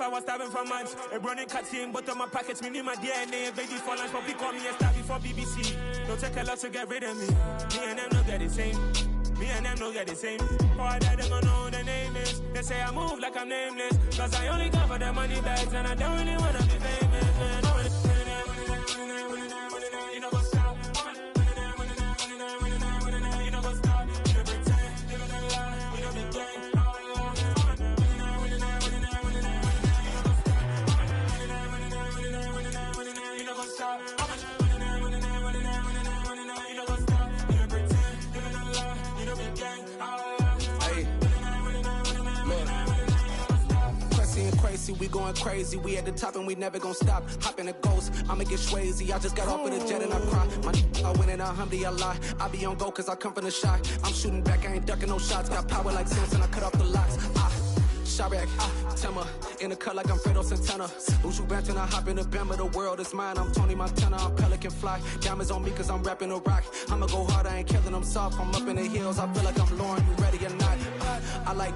was starving for months. A running cutscene, but on my packets, me need my DNA. Baby for lunch, but call me a star before BBC. Don't take a lot to get rid of me. Me and them don't get the same. Me and them don't get the same. Oh, I died, they gonna know who the name is. They say I move like I'm nameless. Cause I only come for the money bags, and I don't really wanna be famous, man. You know what's up? You know what's up? You know pretend, living a lie. We don't be gang. You know what's up? We going crazy, we at the top and we never gonna stop. Hop in a ghost, I'ma get swayzy. I just got off of the jet and I cry. My I went in a Humvee, I lie. I be on go cause I come from the shot. I'm shooting back, I ain't ducking no shots. Got power like Samson, I cut off the locks. Sharek, Timmer, in the cut like I'm Fredo Santana. Uju Benton, I hop in the Bama, the world is mine. I'm Tony Montana, I'm Pelican Fly. Diamonds on me cause I'm rapping a rock. I'ma go hard, I ain't killing them soft. I'm up in the hills, I feel like I'm Lauren, you ready or not? I like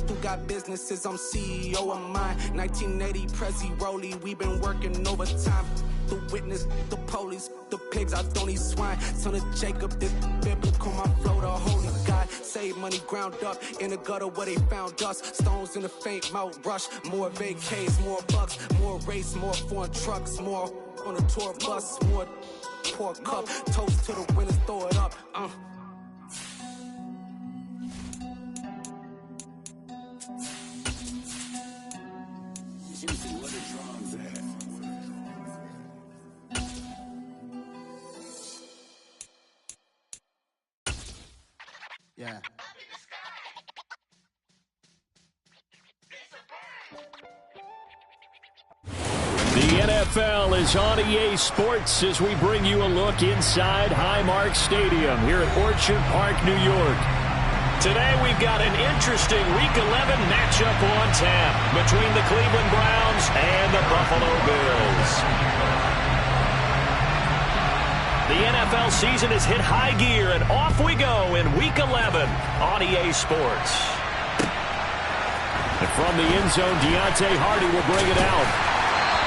who got businesses, I'm CEO of mine. 1980 Prezi Rolly, we been working overtime. The witness, the police, the pigs, I don't eat swine. Son of Jacob, this biblical, my flow, the holy God. Save money ground up in the gutter where they found us. Stones in the faint Mount Rush. More vacays, more bucks, more race, more foreign trucks, more on a tour bus, more pour cup. Toast to the winners, throw it up. Yeah. The NFL is on EA Sports as we bring you a look inside Highmark Stadium here at Orchard Park, New York. Today we've got an interesting Week 11 matchup on tap between the Cleveland Browns and the Buffalo Bills. The NFL season has hit high gear, and off we go in Week 11 on EA Sports. And from the end zone, Deontay Hardy will bring it out.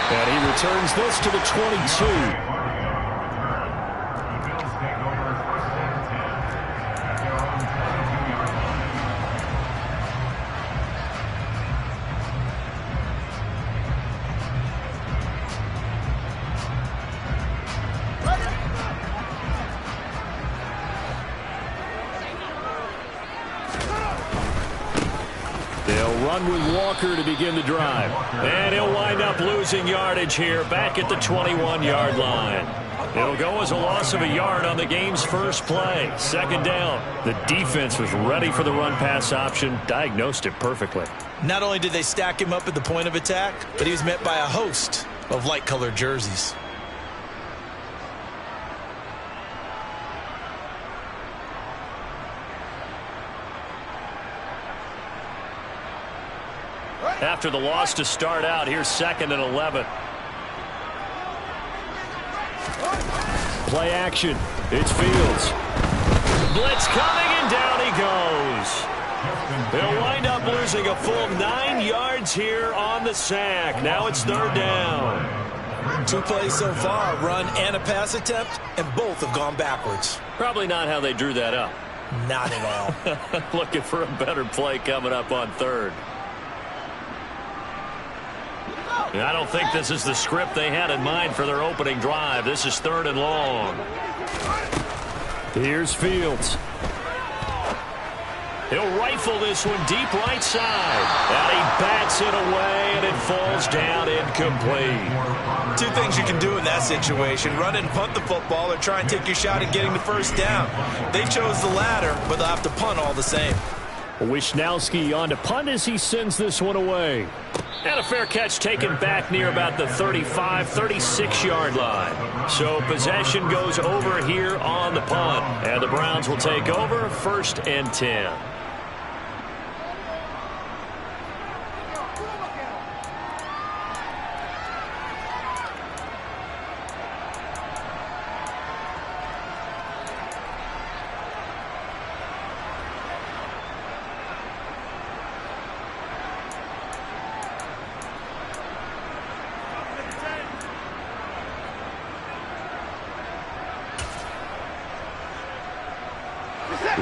And he returns this to the 22. With Walker to begin the drive. And he'll wind up losing yardage here back at the 21-yard line. It'll go as a loss of a yard on the game's first play. Second down. The defense was ready for the run-pass option, diagnosed it perfectly. Not only did they stack him up at the point of attack, but he was met by a host of light-colored jerseys. After the loss to start out, here's 2nd and 11. Play action. It's Fields. Blitz coming, and down he goes. They'll wind up losing a full 9 yards here on the sack. Now it's 3rd down. 2 plays so far, run and a pass attempt, and both have gone backwards. Probably not how they drew that up. Not at all. Looking for a better play coming up on 3rd. I don't think this is the script they had in mind for their opening drive. This is 3rd and long. Here's Fields. He'll rifle this one deep right side. And he bats it away, and it falls down incomplete. 2 things you can do in that situation. Run and punt the football or try and take your shot at getting the first down. They chose the latter, but they'll have to punt all the same. Wisnowski on to punt as he sends this one away. And a fair catch taken back near about the 35, 36-yard line. So possession goes over here on the punt. And the Browns will take over 1st and 10.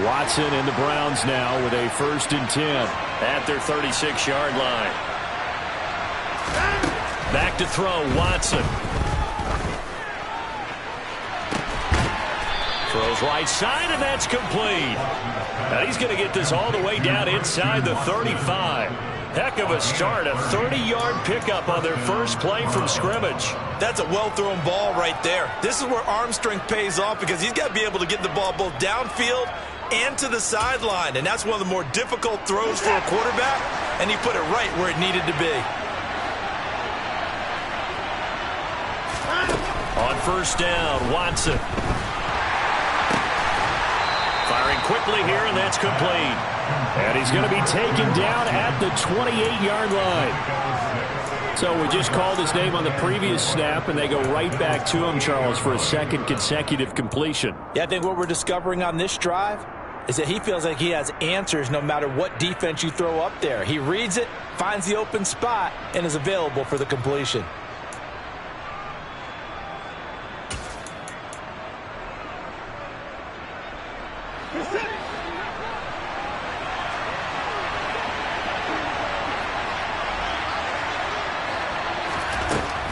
Watson and the Browns now with a 1st and 10 at their 36-yard line. Back to throw, Watson. Throws right side, and that's complete. Now he's going to get this all the way down inside the 35. Heck of a start, a 30-yard pickup on their first play from scrimmage. That's a well-thrown ball right there. This is where arm strength pays off because he's got to be able to get the ball both downfield and to the sideline, and that's one of the more difficult throws for a quarterback, and he put it right where it needed to be. On 1st down, Watson. Firing quickly here, and that's complete. And he's going to be taken down at the 28-yard line. So we just called his name on the previous snap, and they go right back to him, Charles, for a 2nd consecutive completion. Yeah, I think what we're discovering on this drive is that he feels like he has answers no matter what defense you throw up there. He reads it, finds the open spot, and is available for the completion.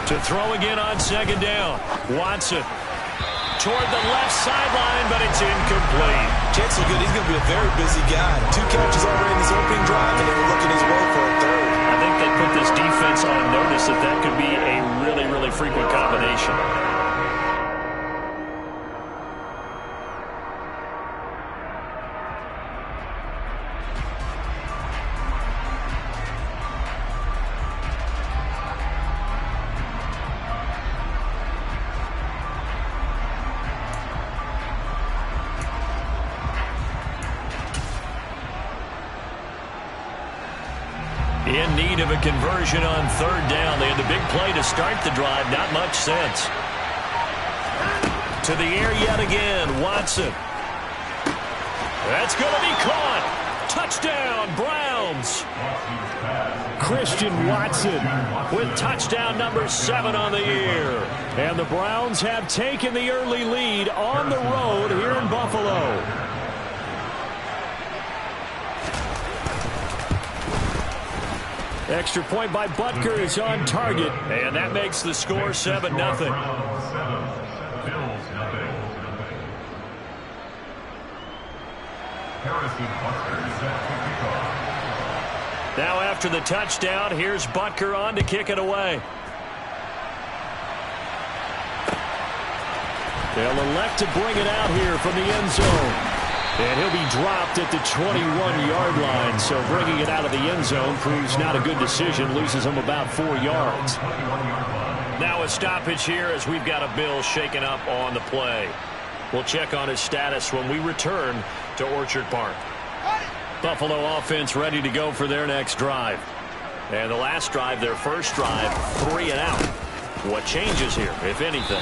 To throw again on 2nd down. Watson toward the left sideline, but it's incomplete. Chance so good. He's going to be a very busy guy. 2 catches already in this opening drive, and they were looking his way for a 3rd. I think they put this defense on notice that could be a really, really frequent combination. In need of a conversion on 3rd down. They had the big play to start the drive. Not much sense. To the air yet again. Watson. That's going to be caught. Touchdown, Browns. Christian Watson with touchdown number 7 on the year. And the Browns have taken the early lead on the road here in Buffalo. Extra point by Butker is on target, and that makes the score 7-0. Now after the touchdown, here's Butker on to kick it away. They'll elect to bring it out here from the end zone. And he'll be dropped at the 21-yard line, so bringing it out of the end zone proves not a good decision, loses him about 4 yards. Now a stoppage here as we've got a Bill shaken up on the play. We'll check on his status when we return to Orchard Park. Buffalo offense ready to go for their next drive. And the last drive, their first drive, 3 and out. What changes here, if anything?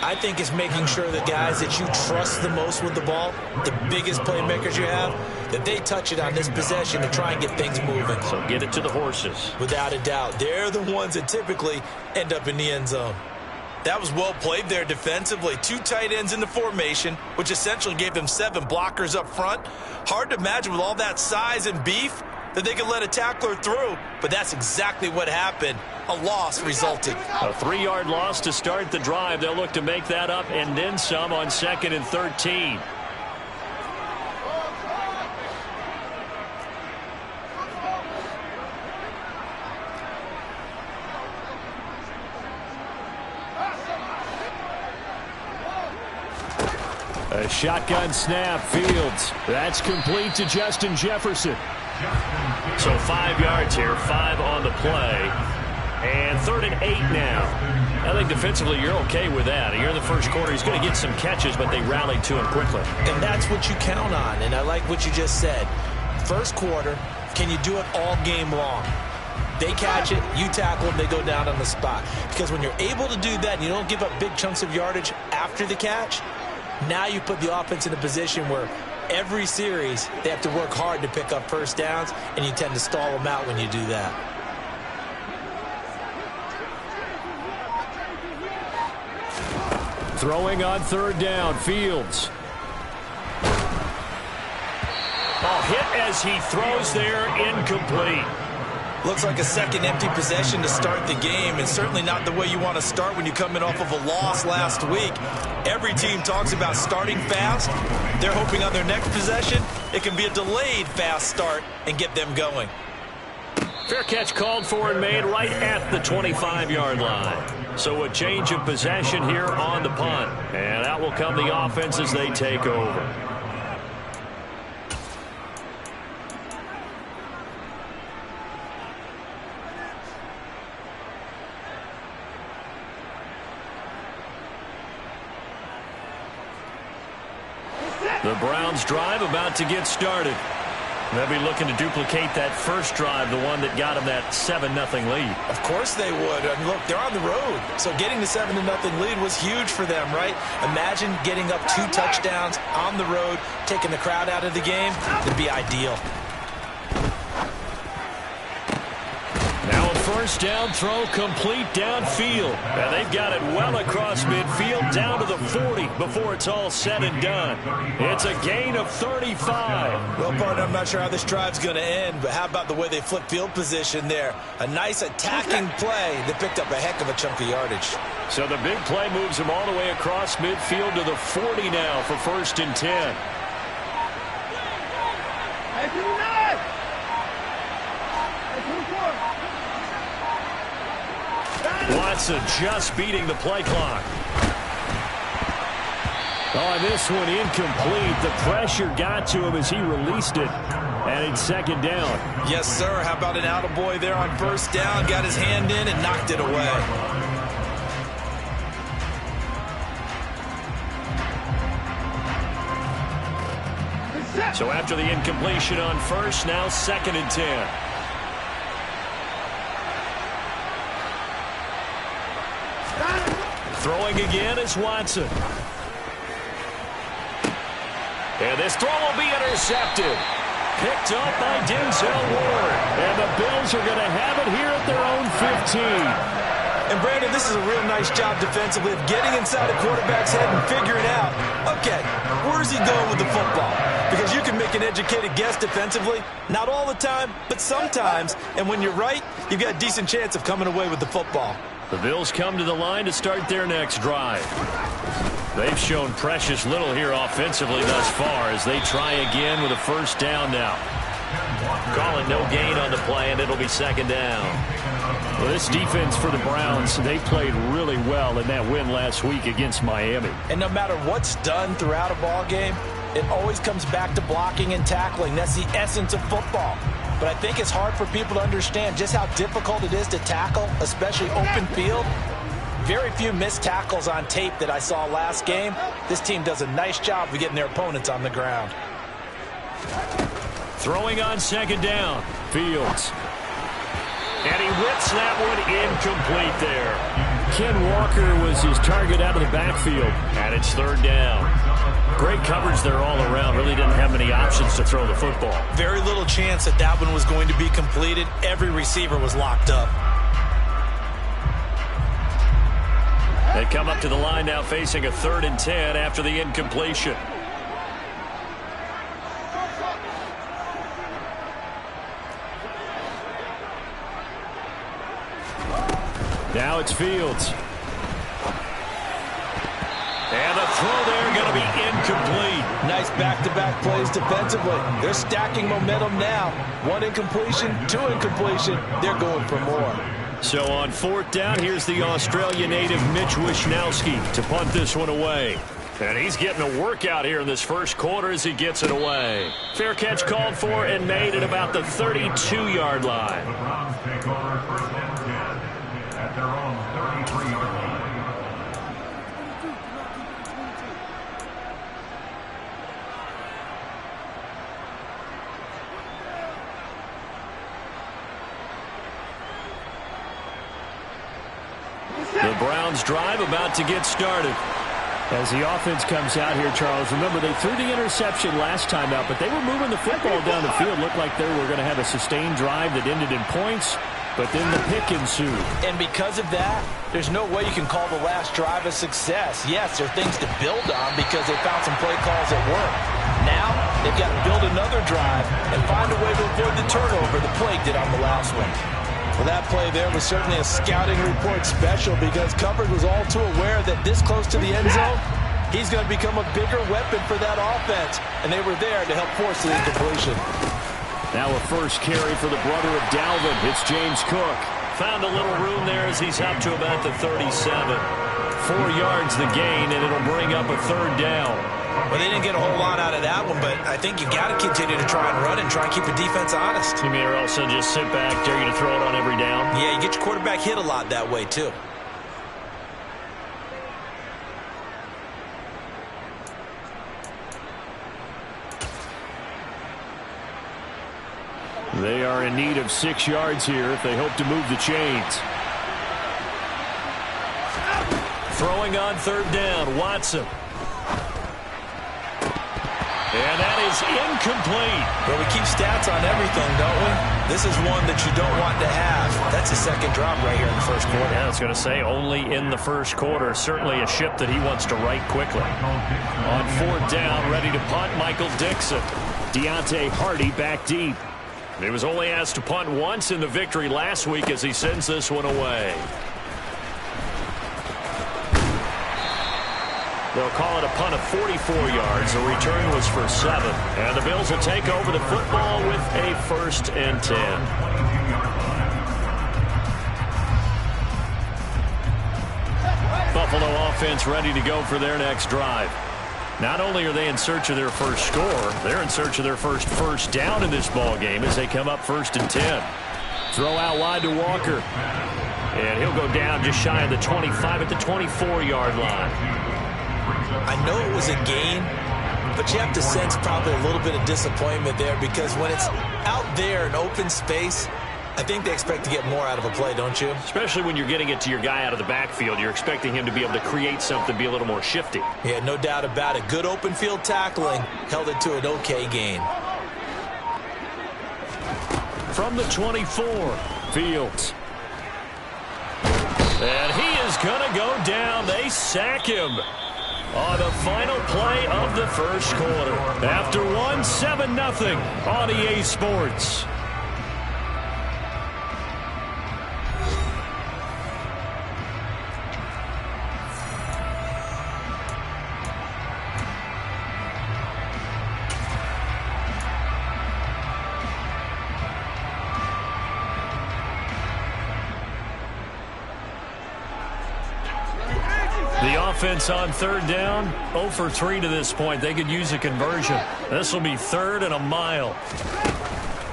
I think it's making sure the guys that you trust the most with the ball, the biggest playmakers you have, that they touch it on this possession to try and get things moving. So get it to the horses. Without a doubt. They're the ones that typically end up in the end zone. That was well played there defensively. 2 tight ends in the formation, which essentially gave them 7 blockers up front. Hard to imagine with all that size and beef that they could let a tackler through, but that's exactly what happened. A loss resulted. A 3-yard loss to start the drive. They'll look to make that up and then some on 2nd and 13. A shotgun snap, Fields. That's complete to Justin Jefferson. So 5 yards here, 5 on the play. And 3rd and 8 now. I think defensively you're okay with that. Here in the first quarter, he's going to get some catches, but they rallied to him quickly. And that's what you count on, and I like what you just said. First quarter, can you do it all game long? They catch it, you tackle them, they go down on the spot. Because when you're able to do that and you don't give up big chunks of yardage after the catch, now you put the offense in a position where every series they have to work hard to pick up first downs, and you tend to stall them out when you do that. Throwing on 3rd down, Fields. Ball hit as he throws there, incomplete. Looks like a second empty possession to start the game, and certainly not the way you want to start when you come in off of a loss last week. Every team talks about starting fast. They're hoping on their next possession it can be a delayed fast start and get them going. Fair catch called for and made right at the 25-yard line. So a change of possession here on the punt. And out will come the offense as they take over. The Browns drive about to get started. They'll be looking to duplicate that first drive, the one that got them that 7-0 lead. Of course they would. I mean, look, they're on the road. So getting the 7-0 lead was huge for them, right? Imagine getting up 2 touchdowns on the road, taking the crowd out of the game. It'd be ideal. Now a first down throw complete downfield. And they've got it well across midfield down to the 40 before it's all said and done. It's a gain of 35. Well, partner, I'm not sure how this drive's going to end, but how about the way they flip field position there? A nice attacking play that picked up a heck of a chunk of yardage. So the big play moves them all the way across midfield to the 40 now for 1st and 10. Watson just beating the play clock. Oh, this one incomplete. The pressure got to him as he released it. And it's 2nd down. Yes, sir. How about an attaboy there on 1st down? Got his hand in and knocked it away. So after the incompletion on 1st, now 2nd and 10. Throwing again is Watson. And this throw will be intercepted. Picked up by Denzel Ward. And the Bills are going to have it here at their own 15. And Brandon, this is a real nice job defensively of getting inside a quarterback's head and figuring out, okay, where's he going with the football? Because you can make an educated guess defensively. Not all the time, but sometimes. And when you're right, you've got a decent chance of coming away with the football. The Bills come to the line to start their next drive. They've shown precious little here offensively thus far as they try again with a 1st down now. Calling no gain on the play, and it'll be 2nd down. Well, this defense for the Browns, they played really well in that win last week against Miami. And no matter what's done throughout a ball game, it always comes back to blocking and tackling. That's the essence of football. But I think it's hard for people to understand just how difficult it is to tackle, especially open field. Very few missed tackles on tape that I saw last game. This team does a nice job of getting their opponents on the ground. Throwing on 2nd down, Fields. And he whips that one incomplete there. Ken Walker was his target out of the backfield, and it's 3rd down. Great coverage there all around. Really didn't have many options to throw the football. Very little chance that that one was going to be completed. Every receiver was locked up. They come up to the line now facing a 3rd and 10 after the incompletion. Now it's Fields. And the throw there going to be incomplete. Nice back-to-back plays defensively. They're stacking momentum now. 1 incompletion, 2 incompletion. They're going for more. So on 4th down, here's the Australia native Mitch Wishnowsky to punt this one away. And he's getting a workout here in this 1st quarter as he gets it away. Fair catch called for and made at about the 32-yard line. At their own 33-yard line. The Browns drive about to get started. As the offense comes out here, Charles, remember they threw the interception last time out, but they were moving the football down the field. Looked like they were going to have a sustained drive that ended in points, but then the pick ensued. And because of that, there's no way you can call the last drive a success. Yes, there are things to build on because they found some play calls that work. Now, They've got to build another drive and find a way to avoid the turnover the play did on the last one. Well, that play there was certainly a scouting report special because Covered was all too aware that this close to the end zone, he's going to become a bigger weapon for that offense, and they were there to help force the incompletion. Now a first carry for the brother of Dalvin. It's James Cook. Found a little room there as he's up to about the 37. 4 yards the gain, and it'll bring up a third down. Well, they didn't get a whole lot out of that one, but I think you got to continue to try and run and try and keep the defense honest. You mean, or also just sit back, dare you to throw it on every down? Yeah, you get your quarterback hit a lot that way, too. They are in need of 6 yards here if they hope to move the chains. Throwing on third down, Watson. And that is incomplete. Well, we keep stats on everything, don't we? This is one that you don't want to have. That's a second drop right here in the first quarter. Yeah, I was going to say only in the first quarter. Certainly a ship that he wants to right quickly. On fourth down, ready to punt, Michael Dixon. Deontay Hardy back deep. He was only asked to punt once in the victory last week as he sends this one away. They'll call it a punt of 44 yards. The return was for 7. And the Bills will take over the football with a 1st and 10. Buffalo offense ready to go for their next drive. Not only are they in search of their first score, they're in search of their first down in this ball game as they come up 1st and 10. Throw out wide to Walker. And he'll go down just shy of the 25 at the 24-yard line. I know it was a gain, but you have to sense probably a little bit of disappointment there because when it's out there in open space, I think they expect to get more out of a play, don't you? Especially when you're getting it to your guy out of the backfield. You're expecting him to be able to create something, be a little more shifty. Yeah, no doubt about it. Good open field tackling held it to an okay gain. From the 24, Fields. And he is going to go down. They sack him on the final play of the first quarter. After one, 7-0 on EA Sports. Offense on third down, 0 for 3 to this point. They could use a conversion. This will be 3rd and a mile.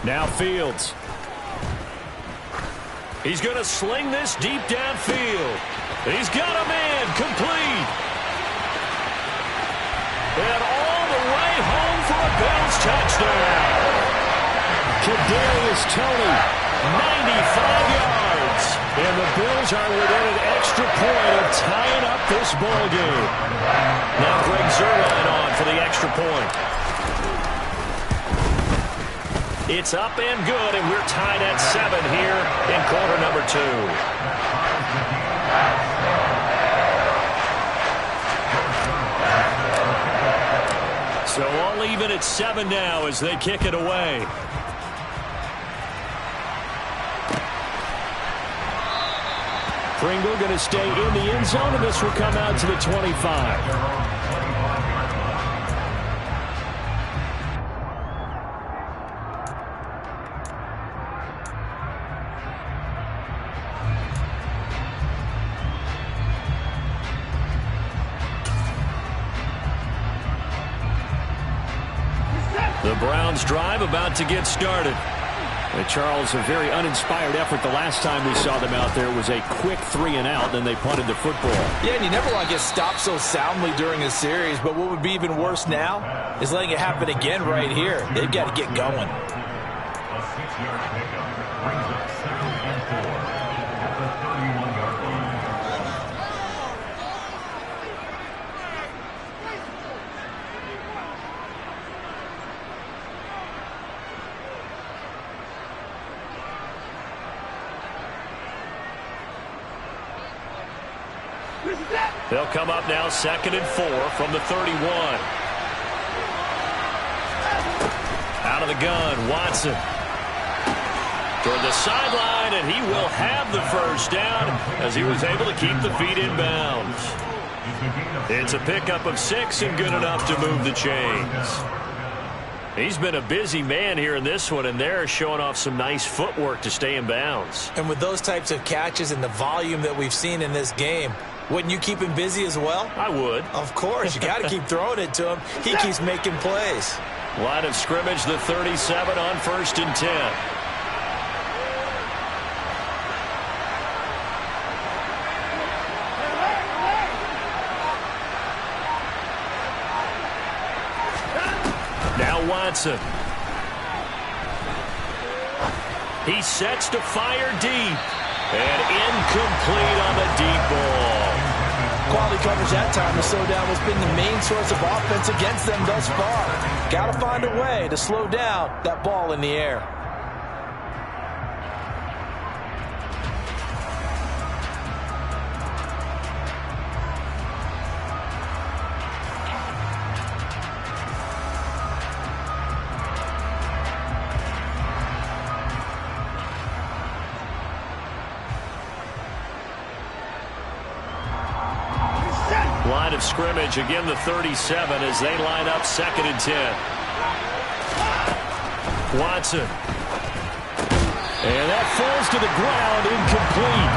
Now Fields. He's going to sling this deep downfield. He's got a man complete. And all the way home for a Bills touchdown. Kadarius Toney, 95 yards. And the Bills are within an extra point of tying up this ball game. Now Greg Zuerlein on for the extra point. It's up and good, and we're tied at 7 here in quarter number 2. So all even at 7 now as they kick it away. Pringle going to stay in the end zone, and this will come out to the 25. The Browns drive about to get started. Charles, a very uninspired effort the last time we saw them out there was a quick 3-and-out, then they punted the football. Yeah, and you never want to get stopped so soundly during a series, but what would be even worse now is letting it happen again right here. They've got to get going. They'll come up now 2nd and 4 from the 31. of the gun. Watson toward the sideline, and he will have the first down as he was able to keep the feet in bounds. It's a pickup of 6 and good enough to move the chains. He's been a busy man here in this one, and they're showing off some nice footwork to stay in bounds. And with those types of catches and the volume that we've seen in this game, wouldn't you keep him busy as well? I would. Of course. You got to keep throwing it to him. He keeps making plays. Line of scrimmage, the 37 on 1st and 10. Now Watson. He sets to fire deep. And incomplete on the deep ball. Quality coverage that time. The slowdown has been the main source of offense against them thus far. Got to find a way to slow down that ball in the air. Line of scrimmage, again the 37 as they line up 2nd and 10. Watson. And that falls to the ground, incomplete.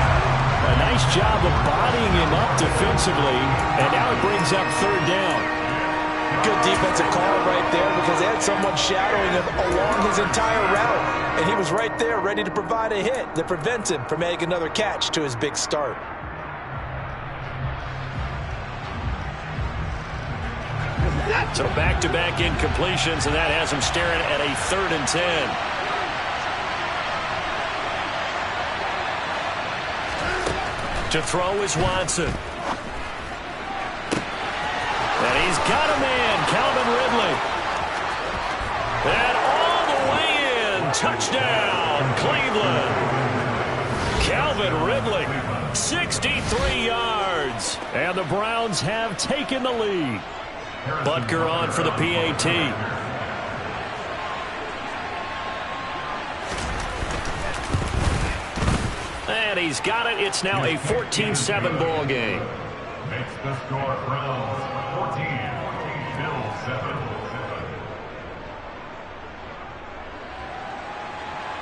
A nice job of bodying him up defensively, and now it brings up 3rd down. Good defensive call right there because they had someone shadowing him along his entire route, and he was right there ready to provide a hit that prevents him from making another catch to his big start. So back-to-back incompletions, and that has him staring at a 3rd and 10. To throw is Watson. And he's got a man, Calvin Ridley. And all the way in, touchdown, Cleveland. Calvin Ridley, 63 yards. And the Browns have taken the lead. Butker on for the PAT. And he's got it. It's now a 14-7 ball game. Makes the score Browns 14, Bills 7.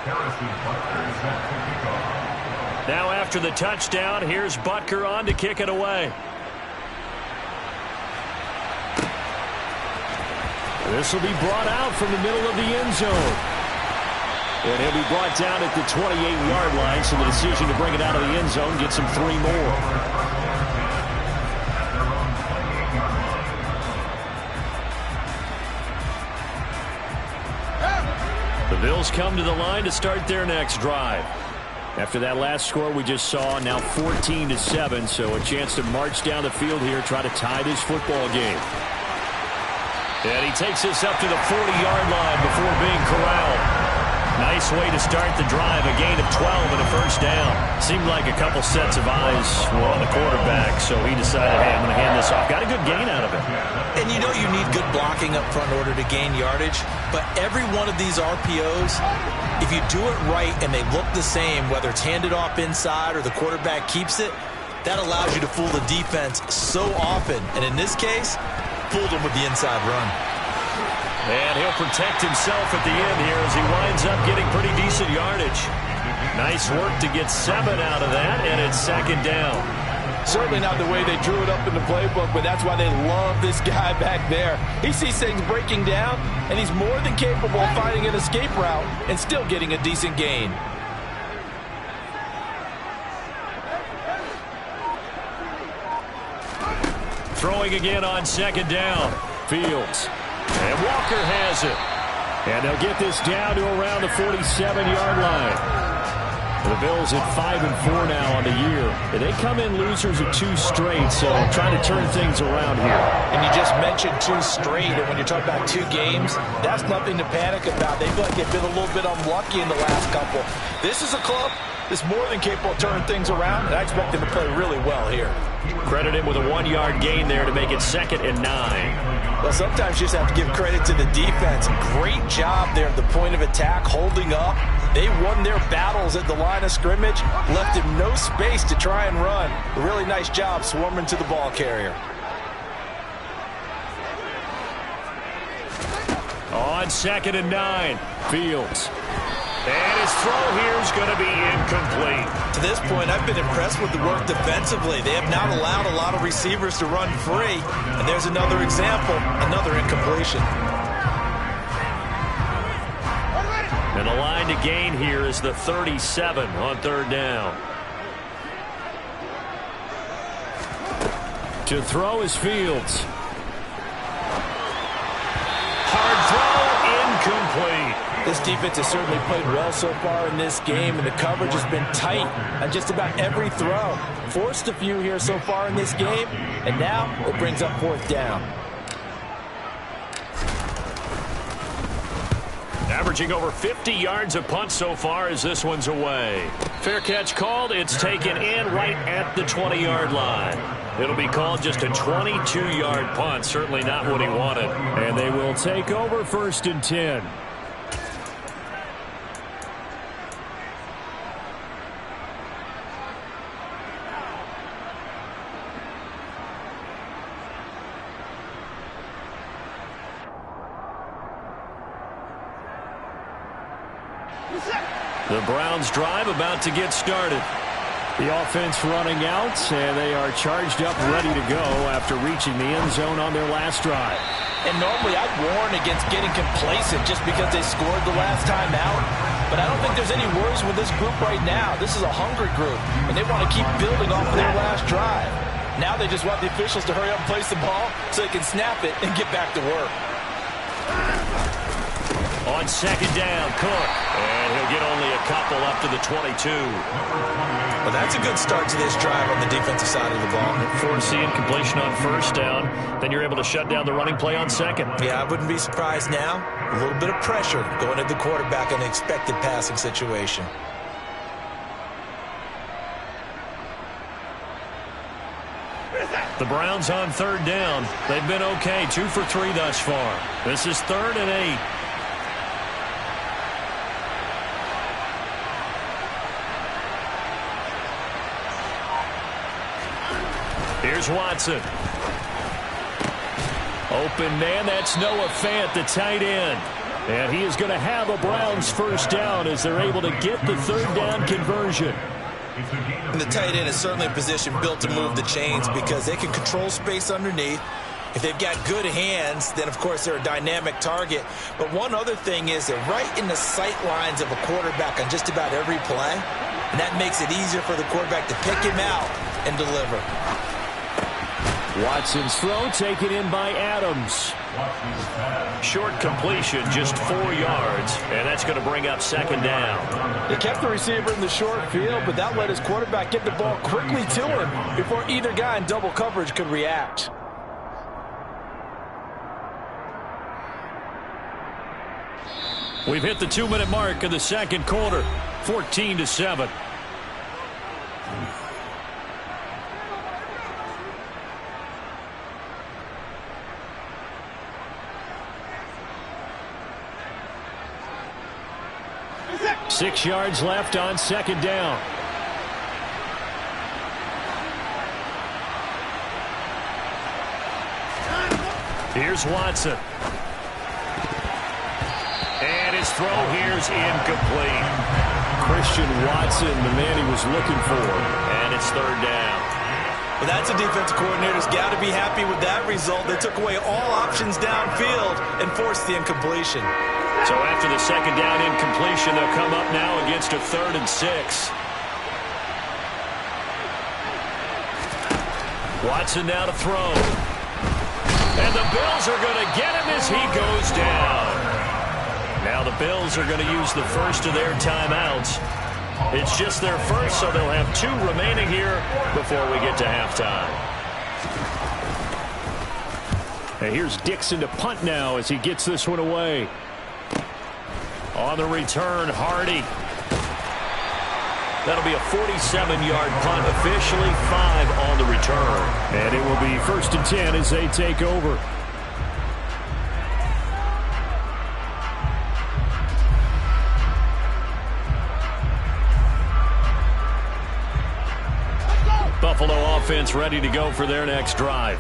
Harrison Butker set to kick off. Now after the touchdown, here's Butker on to kick it away. This will be brought out from the middle of the end zone. And he'll be brought down at the 28-yard line, so the decision to bring it out of the end zone gets him 3 more. The Bills come to the line to start their next drive. After that last score we just saw, now 14-7, so a chance to march down the field here, try to tie this football game. And he takes this up to the 40-yard line before being corralled. Nice way to start the drive, a gain of 12 and a first down. Seemed like a couple sets of eyes were on the quarterback, so he decided, hey, I'm going to hand this off. Got a good gain out of it. And you know you need good blocking up front in order to gain yardage, but every one of these RPOs, if you do it right and they look the same, whether it's handed off inside or the quarterback keeps it, that allows you to fool the defense so often. And in this case, fooled him with the inside run. And he'll protect himself at the end here as he winds up getting pretty decent yardage. Nice work to get 7 out of that, and it's 2nd down. Certainly not the way they drew it up in the playbook, but that's why they love this guy back there. He sees things breaking down, and he's more than capable of finding an escape route and still getting a decent gain. Throwing again on 2nd down. Fields. And Walker has it. And they'll get this down to around the 47-yard line. The Bills at 5-4 now on the year. They come in losers of 2 straight, so trying to turn things around here. And you just mentioned 2 straight, and when you're talking about 2 games, that's nothing to panic about. They feel like they've been a little bit unlucky in the last couple. This is a club that's more than capable of turning things around, and I expect them to play really well here. Credit him with a 1-yard gain there to make it 2nd and 9. Well, sometimes you just have to give credit to the defense. Great job there at the point of attack, holding up. They won their battles at the line of scrimmage, left him no space to try and run. A really nice job swarming to the ball carrier. On 2nd and 9, Fields. And his throw here is going to be incomplete. To this point, I've been impressed with the work defensively. They have not allowed a lot of receivers to run free. And there's another example, another incompletion. And the line to gain here is the 37 on 3rd down. To throw is Fields. Hard throw, incomplete. This defense has certainly played well so far in this game, and the coverage has been tight on just about every throw. Forced a few here so far in this game, and now it brings up 4th down. Averaging over 50 yards a punt so far as this one's away. Fair catch called. It's taken in right at the 20-yard line. It'll be called just a 22-yard punt. Certainly not what he wanted. And they will take over 1st and 10. The Browns drive about to get started. The offense running out, and they are charged up, ready to go after reaching the end zone on their last drive. And normally I'd warn against getting complacent just because they scored the last time out. But I don't think there's any worries with this group right now. This is a hungry group, and they want to keep building off of their last drive. Now they just want the officials to hurry up and place the ball so they can snap it and get back to work. On 2nd down, Cook. And he'll get only a couple up to the 22. Well, that's a good start to this drive on the defensive side of the ball. Force the incompletion on 1st down. Then you're able to shut down the running play on 2nd. Yeah, I wouldn't be surprised now. A little bit of pressure going at the quarterback in an expected passing situation. The Browns on 3rd down. They've been okay, 2 for 3 thus far. This is 3rd and 8. Here's Watson. Open man, that's Noah Fant, the tight end. And he is going to have a Browns 1st down as they're able to get the 3rd down conversion. And the tight end is certainly a position built to move the chains because they can control space underneath. If they've got good hands, then, of course, they're a dynamic target. But one other thing is they're right in the sight lines of a quarterback on just about every play. And that makes it easier for the quarterback to pick him out and deliver. Watson's throw taken in by Adams. Short completion, just 4 yards, and that's going to bring up 2nd down. They kept the receiver in the short field, but that let his quarterback get the ball quickly to him before either guy in double coverage could react. We've hit the 2-minute mark of the 2nd quarter, 14-7. Six yards left on 2nd down. Here's Watson. And his throw here's incomplete. Christian Watson, the man he was looking for. And it's 3rd down. Well, that's a defensive coordinator's got to be happy with that result. They took away all options downfield and forced the incompletion. So after the 2nd down incompletion, they'll come up now against a 3rd and 6. Watson now to throw. And the Bills are going to get him as he goes down. Now the Bills are going to use the first of their timeouts. It's just their first, so they'll have 2 remaining here before we get to halftime. And here's Dixon to punt now as he gets this one away. On the return, Hardy. That'll be a 47-yard punt, officially 5 on the return. And it will be 1st and 10 as they take over. Buffalo offense ready to go for their next drive.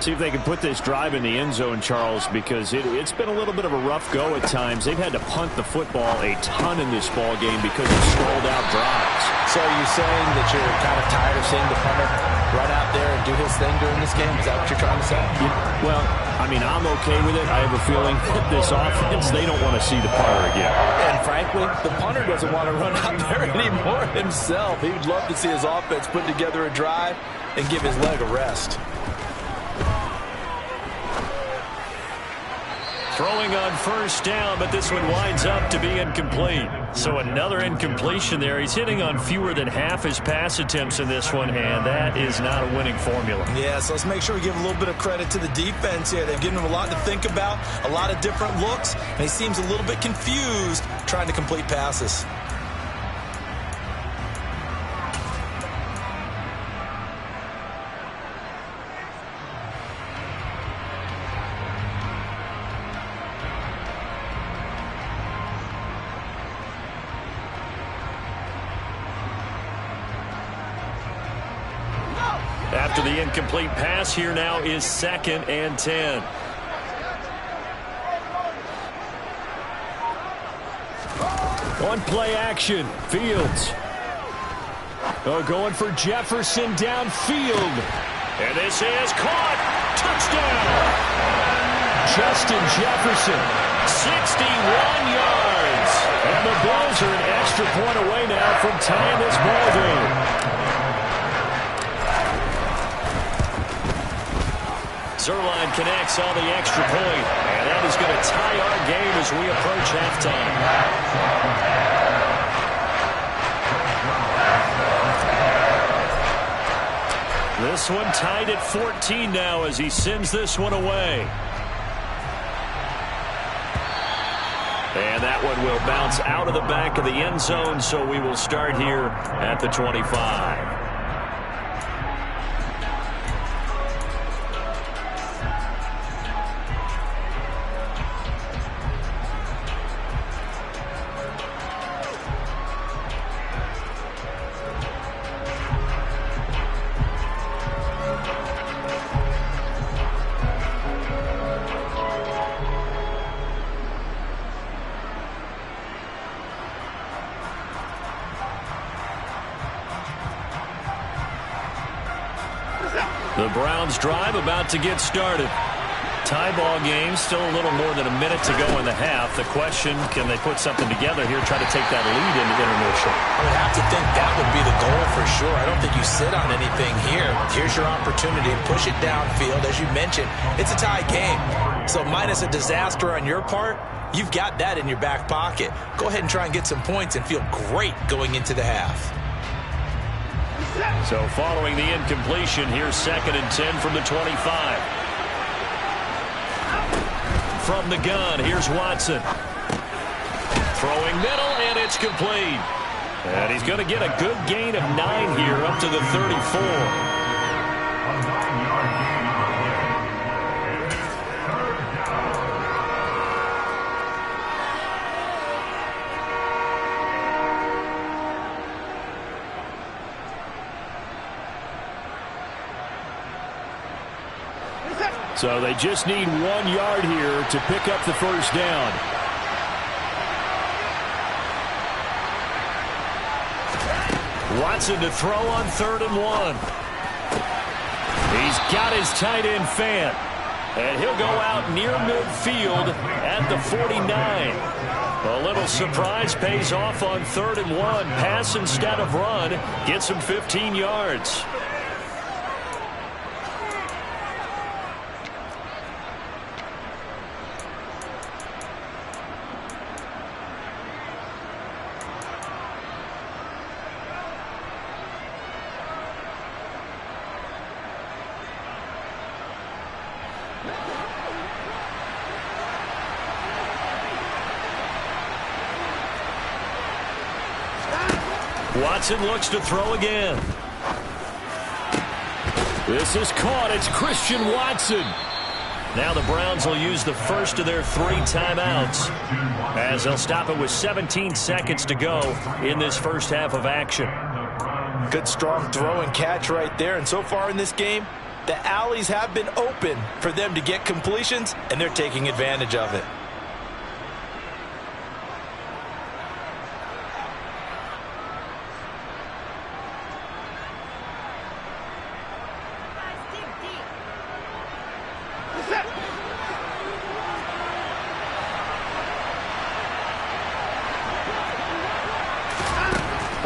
See if they can put this drive in the end zone, Charles, because it's been a little bit of a rough go at times. They've had to punt the football a ton in this ball game because of stalled out drives. So are you saying that you're kind of tired of seeing the punter run out there and do his thing during this game? Is that what you're trying to say? Yeah, well, I mean, I'm okay with it. I have a feeling that this offense, they don't want to see the punter again. And frankly, the punter doesn't want to run out there anymore himself. He'd love to see his offense put together a drive and give his leg a rest. Throwing on 1st down, but this one winds up to be incomplete. So another incompletion there. He's hitting on fewer than half his pass attempts in this one, and that is not a winning formula. Yeah, so let's make sure we give a little bit of credit to the defense here. They've given him a lot to think about, a lot of different looks, and he seems a little bit confused trying to complete passes. After the incomplete pass, here now is 2nd and 10. On play action, Fields. Oh, going for Jefferson downfield. And this is caught. Touchdown. Justin Jefferson, 61 yards. And the Bills are an extra point away now from tying this ball game. Zuerlein connects on the extra point, and that is going to tie our game as we approach halftime. This one tied at 14 now as he sends this one away. And that one will bounce out of the back of the end zone, so we will start here at the 25. The Browns drive about to get started. Tie ball game, still a little more than a minute to go in the half. The question, can they put something together here, try to take that lead into intermission? I would have to think that would be the goal for sure. I don't think you sit on anything here. Here's your opportunity. Push it downfield. As you mentioned, it's a tie game. So minus a disaster on your part, you've got that in your back pocket. Go ahead and try and get some points and feel great going into the half. So following the incompletion, here's 2nd and 10 from the 25. From the gun, here's Watson. Throwing middle, and it's complete. And he's going to get a good gain of 9 here up to the 34. So they just need 1 yard here to pick up the 1st down. Watson to throw on 3rd and 1. He's got his tight end Fant. And he'll go out near midfield at the 49. A little surprise pays off on 3rd and 1. Pass instead of run. Gets him 15 yards. Watson looks to throw again. This is caught. It's Christian Watson. Now the Browns will use the first of their 3 timeouts as they'll stop it with 17 seconds to go in this first half of action. Good strong throw and catch right there. And so far in this game, the alleys have been open for them to get completions, and they're taking advantage of it.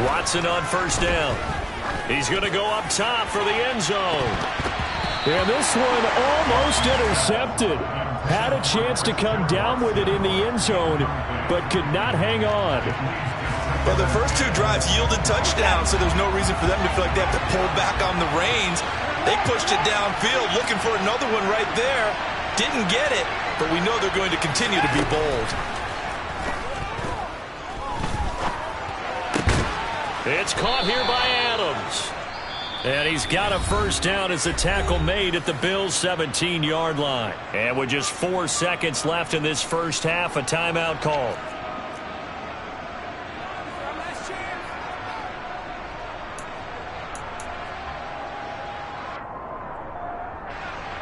Watson on first down. He's going to go up top for the end zone. And this one almost intercepted. Had a chance to come down with it in the end zone, but could not hang on. Well, the first 2 drives yielded touchdowns, so there's no reason for them to feel like they have to pull back on the reins. They pushed it downfield, looking for another one right there. Didn't get it, but we know they're going to continue to be bold. It's caught here by Adams. And he's got a first down as the tackle made at the Bills' 17-yard line. And with just 4 seconds left in this first half, a timeout called.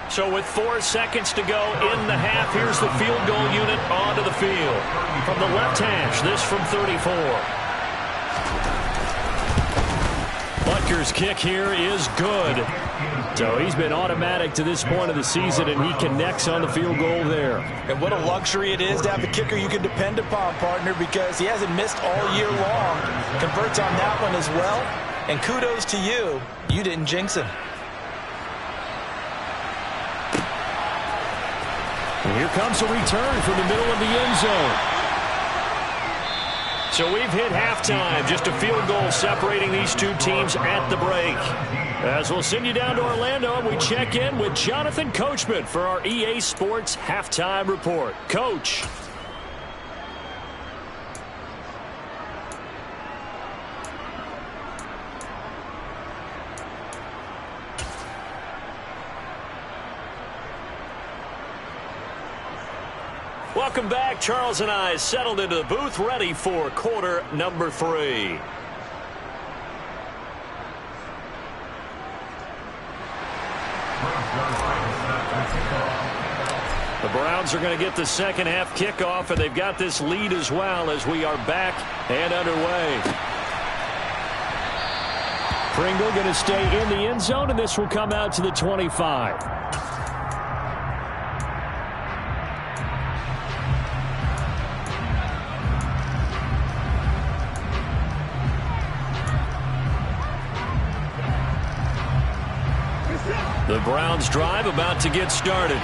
So with 4 seconds to go in the half, here's the field goal unit onto the field. From the left hash, this from 34. Butker's kick here is good. So he's been automatic to this point of the season, and he connects on the field goal there. And what a luxury it is to have a kicker you can depend upon, partner, because he hasn't missed all year long. Converts on that one as well. And kudos to you. You didn't jinx him. And here comes a return from the middle of the end zone. So we've hit halftime, just a field goal separating these 2 teams at the break. As we'll send you down to Orlando, and we check in with Jonathan Coachman for our EA Sports Halftime Report. Coach. Welcome back. Charles and I settled into the booth, ready for quarter number 3. The Browns are going to get the second half kickoff, and they've got this lead as well as we are back and underway. Pringle going to stay in the end zone, and this will come out to the 25. The Browns drive about to get started.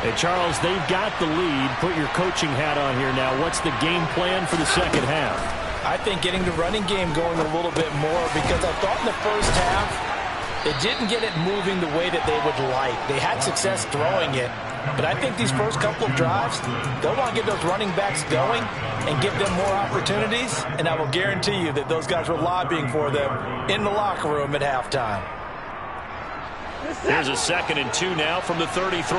Hey, Charles, they've got the lead. Put your coaching hat on here now. What's the game plan for the second half? I think getting the running game going a little bit more, because I thought in the first half they didn't get it moving the way that they would like. They had success throwing it, but I think these first couple of drives, they'll want to get those running backs going and give them more opportunities, and I will guarantee you that those guys were lobbying for them in the locker room at halftime. Here's a 2nd and 2 now from the 33.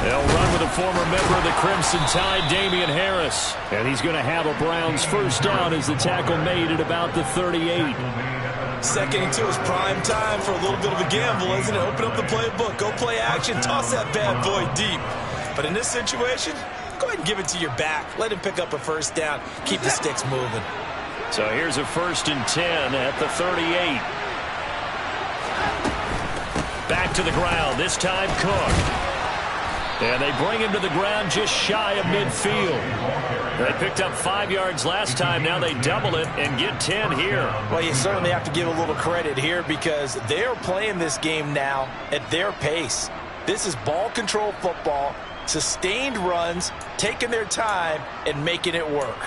They'll run with a former member of the Crimson Tide, Damian Harris. And he's going to have a Browns first down as the tackle made at about the 38. 2nd and 2 is prime time for a little bit of a gamble, isn't it? Open up the playbook, go play action, toss that bad boy deep. But in this situation, go ahead and give it to your back. Let him pick up a first down. Keep the sticks moving. So here's a 1st and 10 at the 38. Back to the ground, this time Cook. And they bring him to the ground just shy of midfield. They picked up 5 yards last time. Now they double it and get 10 here. Well, you certainly have to give a little credit here, because they're playing this game now at their pace. This is ball control football, sustained runs, taking their time and making it work.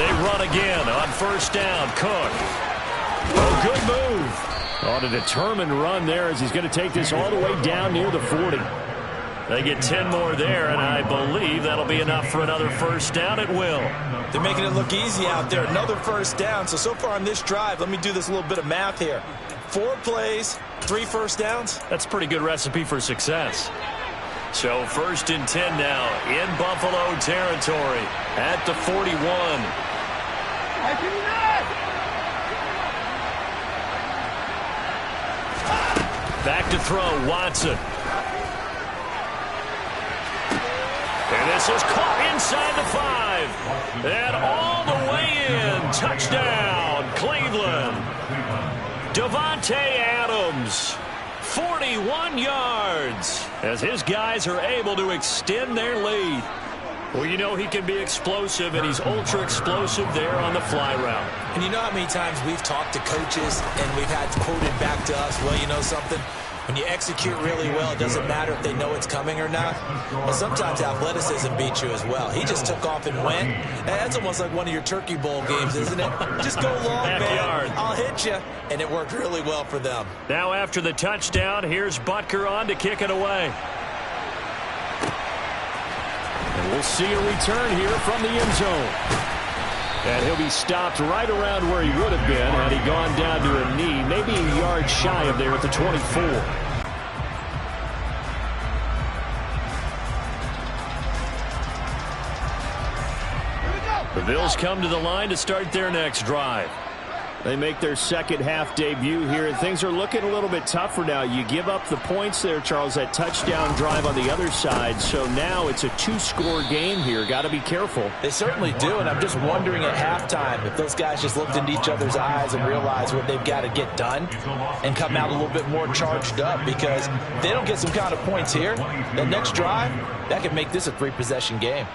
They run again on first down. Cook. Oh, good move. On a determined run there as he's going to take this all the way down near the 40. They get 10 more there, and I believe that'll be enough for another first down. It will. They're making it look easy out there. Another first down. So far on this drive, let me do this little bit of math here. 4 plays, 3 first downs. That's a pretty good recipe for success. So 1st and 10 now in Buffalo territory at the 41. Back to throw, Watson. And this is caught inside the 5. And all the way in. Touchdown, Cleveland. Davante Adams, 41 yards, as his guys are able to extend their lead. Well, you know he can be explosive, and he's ultra explosive there on the fly route. And you know how many times we've talked to coaches and we've had quoted back to us, well, you know something? When you execute really well, it doesn't matter if they know it's coming or not. Well, sometimes athleticism beats you as well. He just took off and went. That's almost like one of your Turkey Bowl games, isn't it? Just go long, man. I'll hit you. And it worked really well for them. Now after the touchdown, here's Butker on to kick it away. And we'll see a return here from the end zone. And he'll be stopped right around where he would have been had he gone down to a knee, maybe a yard shy of there at the 24. The Bills come to the line to start their next drive. They make their second half debut here, and things are looking a little bit tougher now. You give up the points there, Charles, that touchdown drive on the other side. So now it's a 2-score game here. Got to be careful. They certainly do, and I'm just wondering at halftime if those guys just looked into each other's eyes and realized what they've got to get done and come out a little bit more charged up, because if they don't get some kind of points here, the next drive, that could make this a 3-possession game.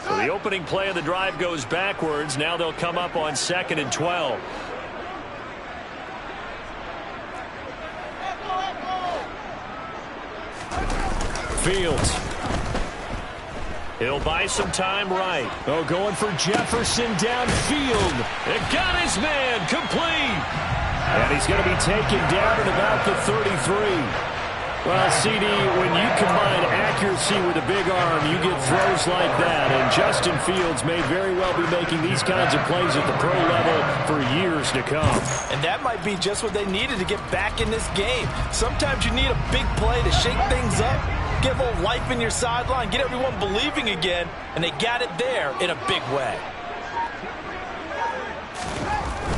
The opening play of the drive goes backwards. Now they'll come up on 2nd and 12. Fields. He'll buy some time right. Oh, going for Jefferson downfield. It got his man complete. And he's going to be taken down at about the 33. Well, CD, when you combine accuracy with a big arm, you get throws like that. And Justin Fields may very well be making these kinds of plays at the pro level for years to come. And that might be just what they needed to get back in this game. Sometimes you need a big play to shake things up, get a little life in your sideline, get everyone believing again, and they got it there in a big way.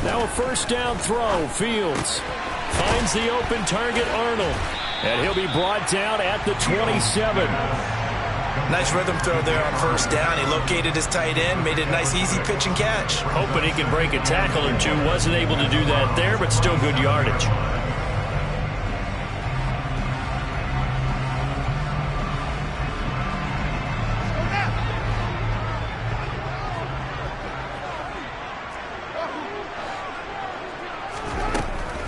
Now a first down throw. Fields finds the open target, Arnold. And he'll be brought down at the 27. Nice rhythm throw there on first down. He located his tight end, made it a nice easy pitch and catch. Hoping he can break a tackle or two. Wasn't able to do that there, but still good yardage.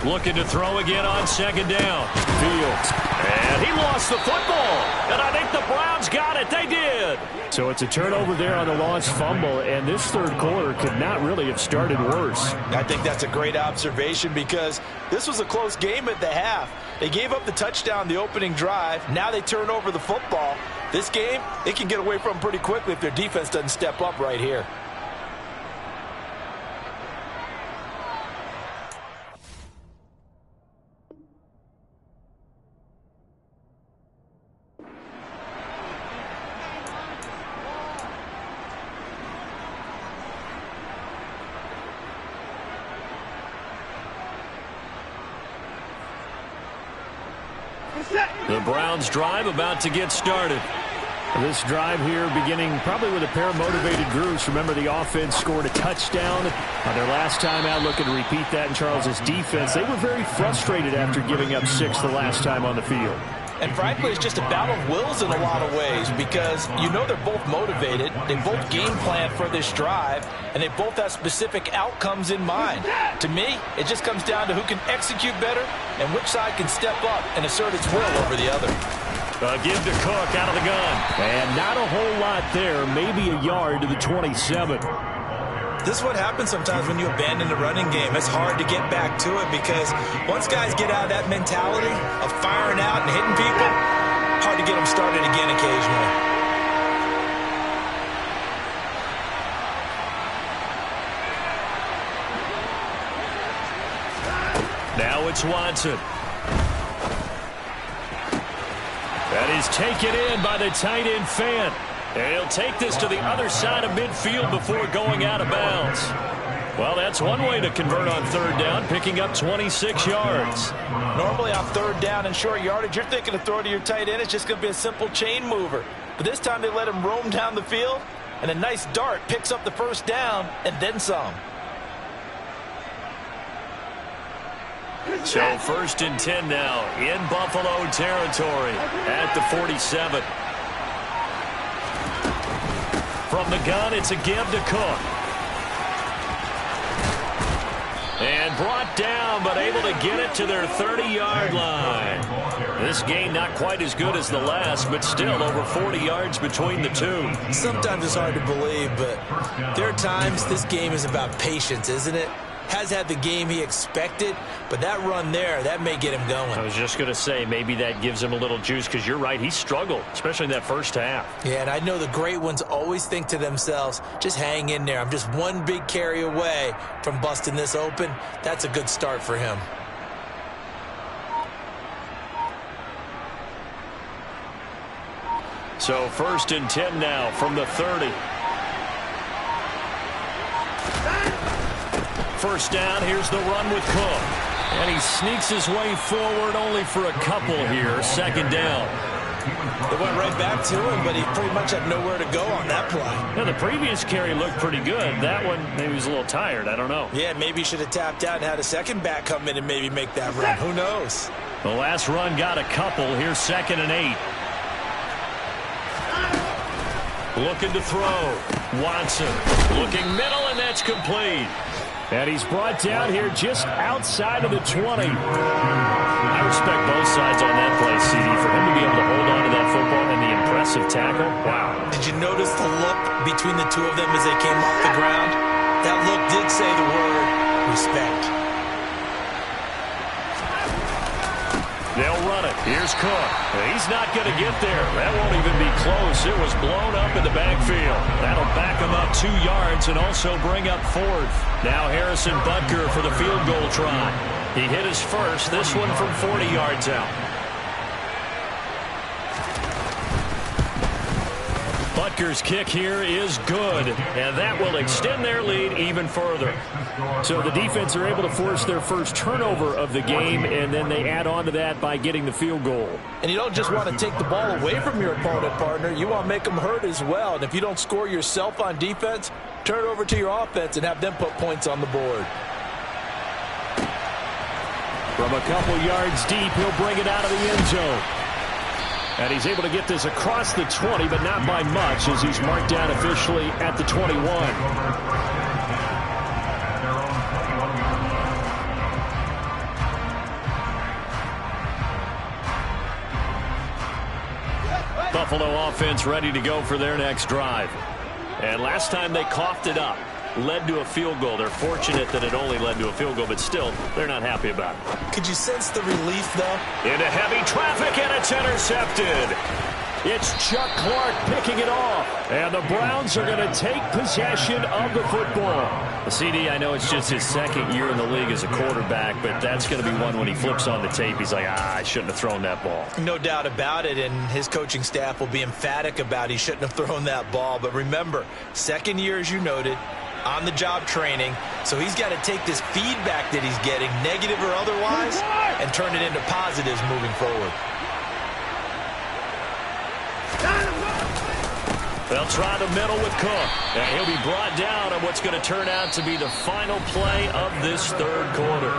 Looking to throw again on 2nd down. Fields. And he lost the football. And I think the Browns got it. They did. So it's a turnover there on the lost fumble. And this third quarter could not really have started worse. I think that's a great observation, because this was a close game at the half. They gave up the touchdown the opening drive. Now they turn over the football. This game, they can get away from pretty quickly if their defense doesn't step up right here. The Browns drive about to get started. This drive here beginning probably with a pair of motivated groups. Remember, the offense scored a touchdown on their last time out. Looking to repeat that in Charles's defense. They were very frustrated after giving up 6 the last time on the field. And frankly, it's just a battle of wills in a lot of ways because you know they're both motivated. They both game plan for this drive, and they both have specific outcomes in mind. To me, it just comes down to who can execute better and which side can step up and assert its will over the other. Give to Cook out of the gun. And not a whole lot there, maybe a yard to the 27. This is what happens sometimes when you abandon the running game. It's hard to get back to it because once guys get out of that mentality of firing out and hitting people, hard to get them started again occasionally. Now it's Watson. That is taken in by the tight end Fant. And he'll take this to the other side of midfield before going out of bounds. Well, that's one way to convert on third down, picking up 26 yards. Normally on third down and short yardage, you're thinking of throwing to your tight end. It's just going to be a simple chain mover. But this time they let him roam down the field, and a nice dart picks up the first down and then some. So 1st and 10 now in Buffalo territory at the 47. From the gun, it's a give to Cook. And brought down, but able to get it to their 30-yard line. This game not quite as good as the last, but still over 40 yards between the two. Sometimes it's hard to believe, but there are times this game is about patience, isn't it? Has had the game he expected, but that run there, that may get him going. I was just going to say, maybe that gives him a little juice, because you're right, he struggled, especially in that first half. Yeah, and I know the great ones always think to themselves, just hang in there. I'm just one big carry away from busting this open. That's a good start for him. So 1st and 10 now from the 30. First down, here's the run with Cook. And he sneaks his way forward only for a couple here. 2nd down. They went right back to him, but he pretty much had nowhere to go on that play. Now, the previous carry looked pretty good. That one, maybe he was a little tired. I don't know. Yeah, maybe he should have tapped out and had a second back come in and maybe make that run. Who knows? The last run got a couple. Here's 2nd and 8. Looking to throw. Watson looking middle, and that's complete. And he's brought down here just outside of the 20. I respect both sides on that play, CD. For him to be able to hold on to that football and the impressive tackle, wow. Did you notice the look between the two of them as they came off the ground? That look did say the word respect. They'll run it. Here's Cook. He's not going to get there. That won't even be close. It was blown up in the backfield. That'll back him up 2 yards and also bring up 4th. Now Harrison Butker for the field goal try. He hit his first. This one from 40 yards out. Butker's kick here is good, and that will extend their lead even further. So the defense are able to force their first turnover of the game, and then they add on to that by getting the field goal. And you don't just want to take the ball away from your opponent, partner. You want to make them hurt as well. And if you don't score yourself on defense, turn it over to your offense and have them put points on the board. From a couple yards deep, he'll bring it out of the end zone. And he's able to get this across the 20, but not by much, as he's marked down officially at the 21. Buffalo offense ready to go for their next drive. And last time they coughed it up, led to a field goal. They're fortunate that it only led to a field goal, but still, they're not happy about it. Could you sense the relief, though? Into heavy traffic, and it's intercepted. It's Chuck Clark picking it off. And the Browns are going to take possession of the football. The CD, I know it's just his 2nd year in the league as a quarterback, but that's going to be one when he flips on the tape. He's like, I shouldn't have thrown that ball. No doubt about it, and his coaching staff will be emphatic about he shouldn't have thrown that ball. But remember, 2nd year, as you noted, on-the-job training, so he's got to take this feedback that he's getting, negative or otherwise, and turn it into positives moving forward. They'll try the middle with Cook. And he'll be brought down on what's going to turn out to be the final play of this third quarter.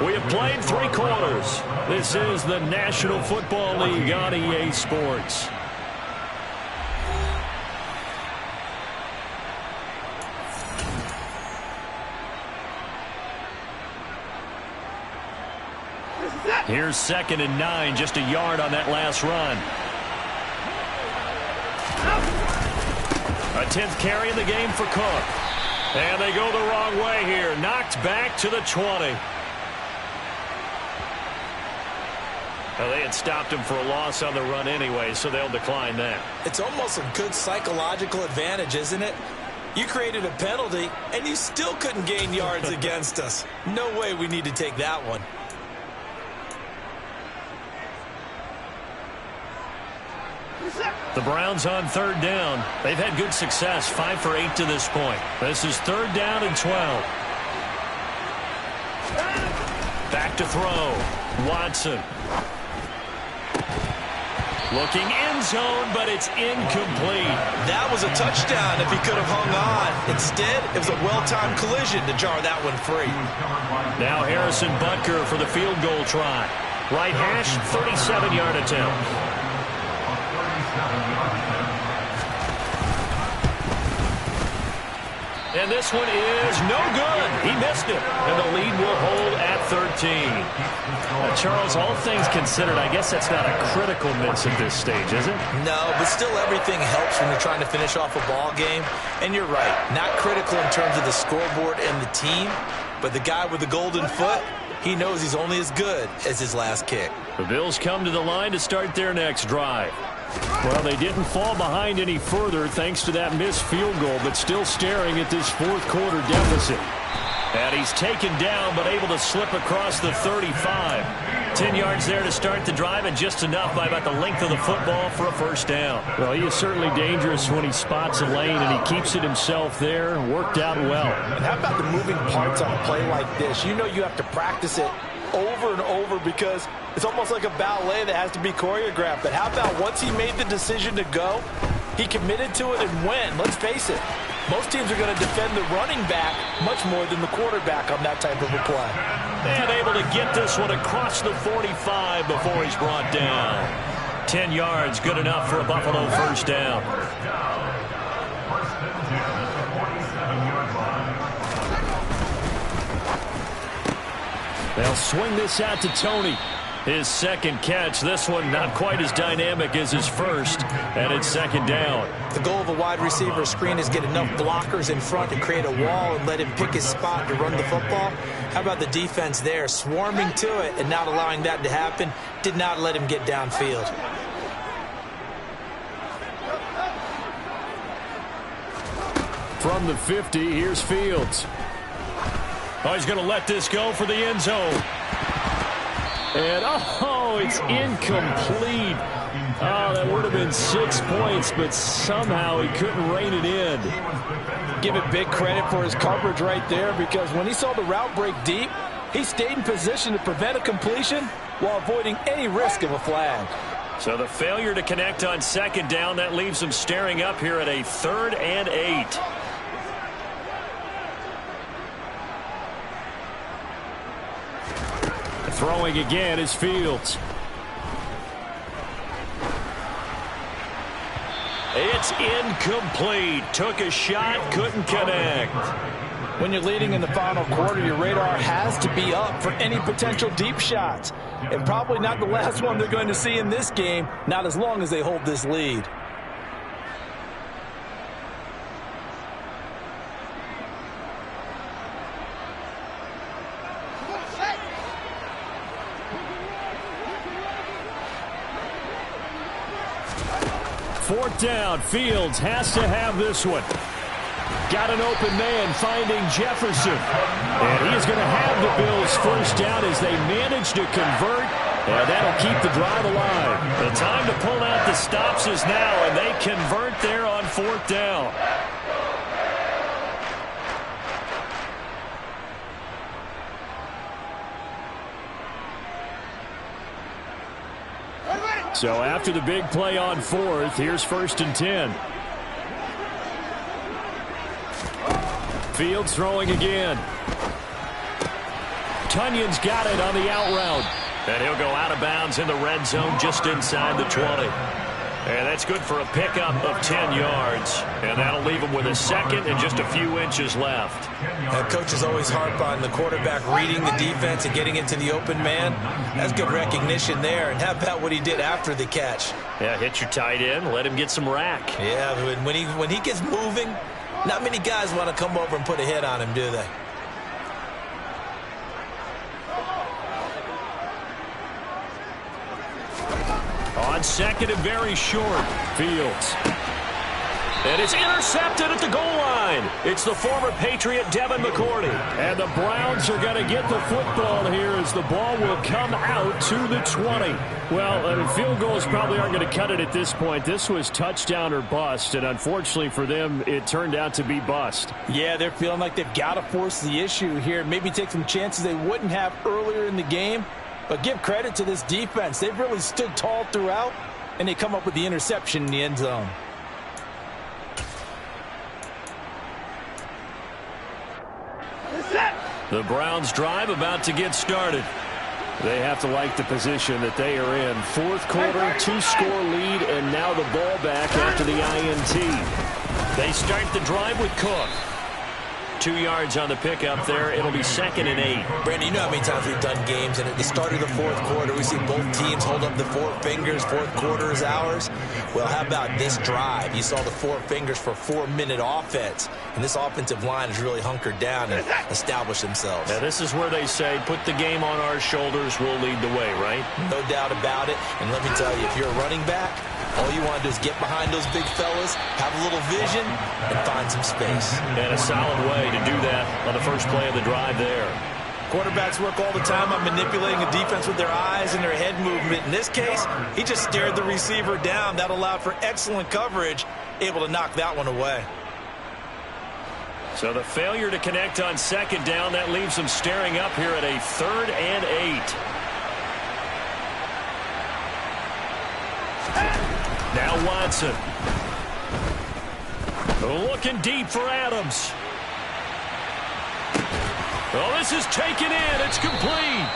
We have played 3 quarters. This is the National Football League on EA Sports. Here's 2nd and 9, just a yard on that last run. A 10th carry in the game for Cook. And they go the wrong way here. Knocked back to the 20. Well, they had stopped him for a loss on the run anyway, so they'll decline that. It's almost a good psychological advantage, isn't it? You created a penalty, and you still couldn't gain yards against us. No way we need to take that one. The Browns on 3rd down. They've had good success, 5 for 8 to this point. This is 3rd down and 12. Back to throw. Watson. Looking end zone, but it's incomplete. That was a touchdown if he could have hung on. Instead, it was a well-timed collision to jar that one free. Now Harrison Butker for the field goal try. Right hash, 37-yard attempt. And this one is no good. He missed it. And the lead will hold at 13. Charles, all things considered, I guess that's not a critical miss at this stage, is it? No, but still everything helps when you're trying to finish off a ball game. And you're right, not critical in terms of the scoreboard and the team, but the guy with the golden foot, he knows he's only as good as his last kick. The Bills come to the line to start their next drive. Well, they didn't fall behind any further thanks to that missed field goal, but still staring at this 4th quarter deficit. And he's taken down, but able to slip across the 35. 10 yards there to start the drive, and just enough by about the length of the football for a 1st down. Well, he is certainly dangerous when he spots a lane, and he keeps it himself there. Worked out well. And how about the moving parts on a play like this? You know you have to practice it over and over because it's almost like a ballet that has to be choreographed. But how about once he made the decision to go, he committed to it and went. Let's face it, most teams are going to defend the running back much more than the quarterback on that type of a play. And able to get this one across the 45 before he's brought down. 10 yards, good enough for a Buffalo 1st down. They'll swing this out to Tony. His 2nd catch. This one not quite as dynamic as his first. And it's 2nd down. The goal of a wide receiver screen is get enough blockers in front to create a wall and let him pick his spot to run the football. How about the defense there? Swarming to it and not allowing that to happen. Did not let him get downfield. From the 50, here's Fields. Oh, he's going to let this go for the end zone. And, oh, it's incomplete. Oh, that would have been 6 points, but somehow he couldn't rein it in. Give it big credit for his coverage right there, because when he saw the route break deep, he stayed in position to prevent a completion while avoiding any risk of a flag. So the failure to connect on 2nd down, that leaves him staring up here at a 3rd and 8. Throwing again is Fields. It's incomplete. Took a shot, couldn't connect. When you're leading in the final quarter, your radar has to be up for any potential deep shots. And probably not the last one they're going to see in this game, not as long as they hold this lead. Fourth down, Fields has to have this one. Got an open man finding Jefferson. And he is going to have the Bills' 1st down as they manage to convert. And that'll keep the drive alive. The time to pull out the stops is now, and they convert there on 4th down. So after the big play on 4th, here's 1st and 10. Fields throwing again. Tunyon's got it on the out route. And he'll go out of bounds in the red zone just inside the 20. And that's good for a pickup of 10 yards. And that'll leave him with a second and just a few inches left. Coaches always harp on the quarterback reading the defense and getting into the open man. That's good recognition there. And how about what he did after the catch? Yeah, hit your tight end, let him get some rack. Yeah, when he gets moving, not many guys want to come over and put a hit on him, do they? On second and very short, Fields. And it's intercepted at the goal line. It's the former Patriot Devin McCourty. And the Browns are going to get the football here as the ball will come out to the 20. Well, field goals probably aren't going to cut it at this point. This was touchdown or bust, and unfortunately for them, it turned out to be bust. Yeah, they're feeling like they've got to force the issue here. Maybe take some chances they wouldn't have earlier in the game. But give credit to this defense. They've really stood tall throughout, and they come up with the interception in the end zone. The Browns drive about to get started. They have to like the position that they are in. Fourth quarter, two-score lead, and now the ball back after the INT. They start the drive with Cook. 2 yards on the pickup there. It'll be 2nd and 8. Brandon, you know how many times we've done games, and at the start of the fourth quarter, we see both teams hold up the four fingers. Fourth quarter is ours. Well, how about this drive? You saw the four fingers for 4-minute offense, and this offensive line has really hunkered down and established themselves. Now, this is where they say, put the game on our shoulders, we'll lead the way, right? No doubt about it. And let me tell you, if you're a running back, all you want to do is get behind those big fellas, have a little vision, and find some space. And a solid way to do that on the first play of the drive there. Quarterbacks work all the time on manipulating a defense with their eyes and their head movement. In this case, he just stared the receiver down. That allowed for excellent coverage, able to knock that one away. So the failure to connect on second down, that leaves them staring up here at a 3rd and 8. Now Watson. Looking deep for Adams. Oh, this is taken in. It's complete.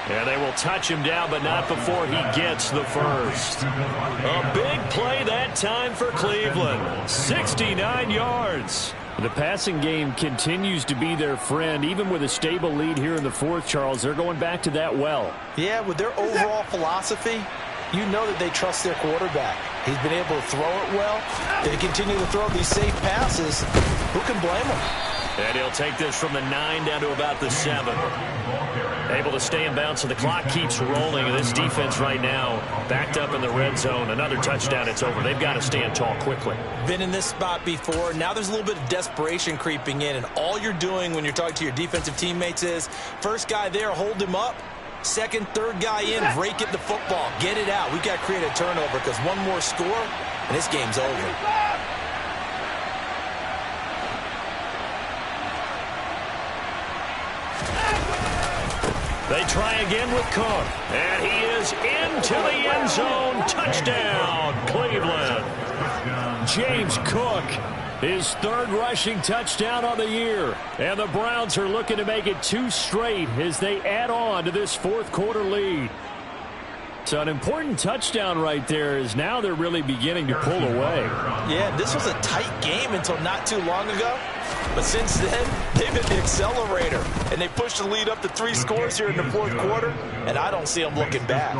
And they will touch him down, but not before he gets the first. A big play that time for Cleveland. 69 yards. The passing game continues to be their friend. Even with a stable lead here in the fourth, Charles, they're going back to that well. Yeah, with their overall philosophy, you know that they trust their quarterback. He's been able to throw it well. They continue to throw these safe passes. Who can blame him? And he'll take this from the 9 down to about the 7. Able to stay in bounds, so the clock keeps rolling. And this defense right now backed up in the red zone. Another touchdown, it's over. They've got to stand tall quickly. Been in this spot before. Now there's a little bit of desperation creeping in. And all you're doing when you're talking to your defensive teammates is, first guy there, hold him up. Second, third guy in, break it the football. Get it out. We've got to create a turnover because one more score, and this game's over. They try again with Cook. And he is into the end zone. Touchdown, Cleveland. James Cook, his 3rd rushing touchdown on the year. And the Browns are looking to make it 2 straight as they add on to this fourth quarter lead. So an important touchdown right there is now they're really beginning to pull away. Yeah, this was a tight game until not too long ago. But since then, they've hit the accelerator. And they pushed the lead up to 3 scores here in the fourth quarter. And I don't see them looking back.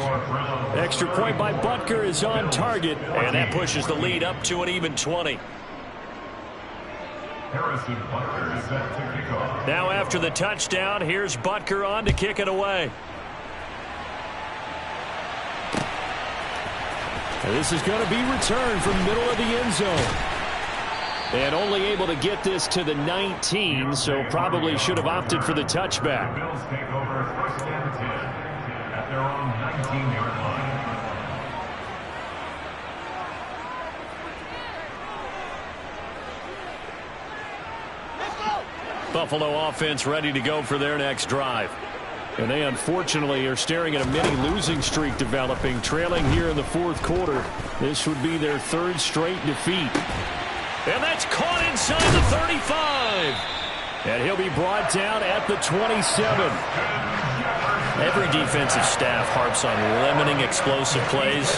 Extra point by Butker is on target. And that pushes the lead up to an even 20. Harrison Butker is set to kick off. Now after the touchdown, here's Butker on to kick it away. And this is going to be returned from middle of the end zone. And only able to get this to the 19, so probably should have opted for the touchback. Bills take over 1st and 10 at their own 19-yard line. Buffalo offense ready to go for their next drive. And they unfortunately are staring at a mini losing streak developing, trailing here in the fourth quarter. This would be their 3rd straight defeat. And that's caught inside the 35. And he'll be brought down at the 27. Every defensive staff harps on limiting explosive plays.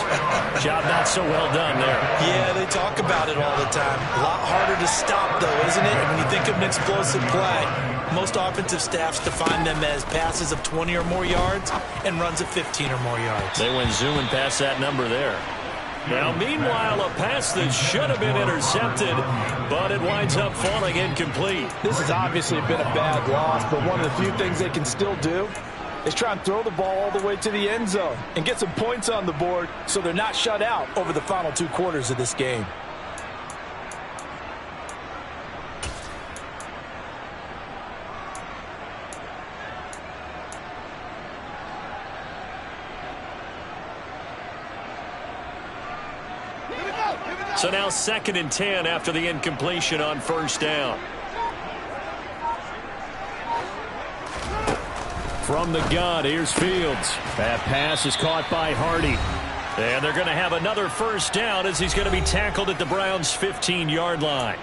Job not so well done there. Yeah, they talk about it all the time. A lot harder to stop, though, isn't it? When you think of an explosive play, most offensive staffs define them as passes of 20 or more yards and runs of 15 or more yards. They went zooming past that number there. Now, meanwhile, a pass that should have been intercepted, but it winds up falling incomplete. This has obviously been a bad loss, but one of the few things they can still do is try and throw the ball all the way to the end zone and get some points on the board so they're not shut out over the final 2 quarters of this game. So now 2nd and 10 after the incompletion on first down. From the gun, here's Fields. That pass is caught by Hardy. And they're going to have another first down as he's going to be tackled at the Browns' 15-yard line.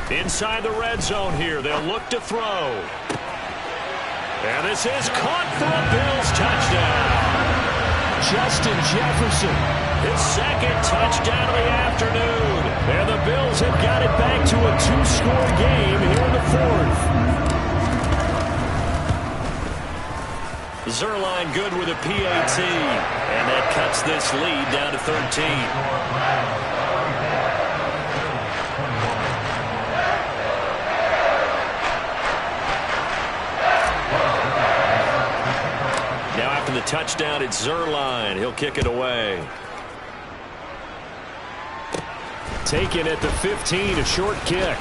Inside the red zone here, they'll look to throw. And this is caught for a Bills touchdown. Justin Jefferson, his 2nd touchdown of the afternoon. And the Bills have got it back to a 2-score game here in the 4th. Zuerlein good with a PAT. And that cuts this lead down to 13. The touchdown, it's Zuerlein. He'll kick it away. Taken at the 15, a short kick.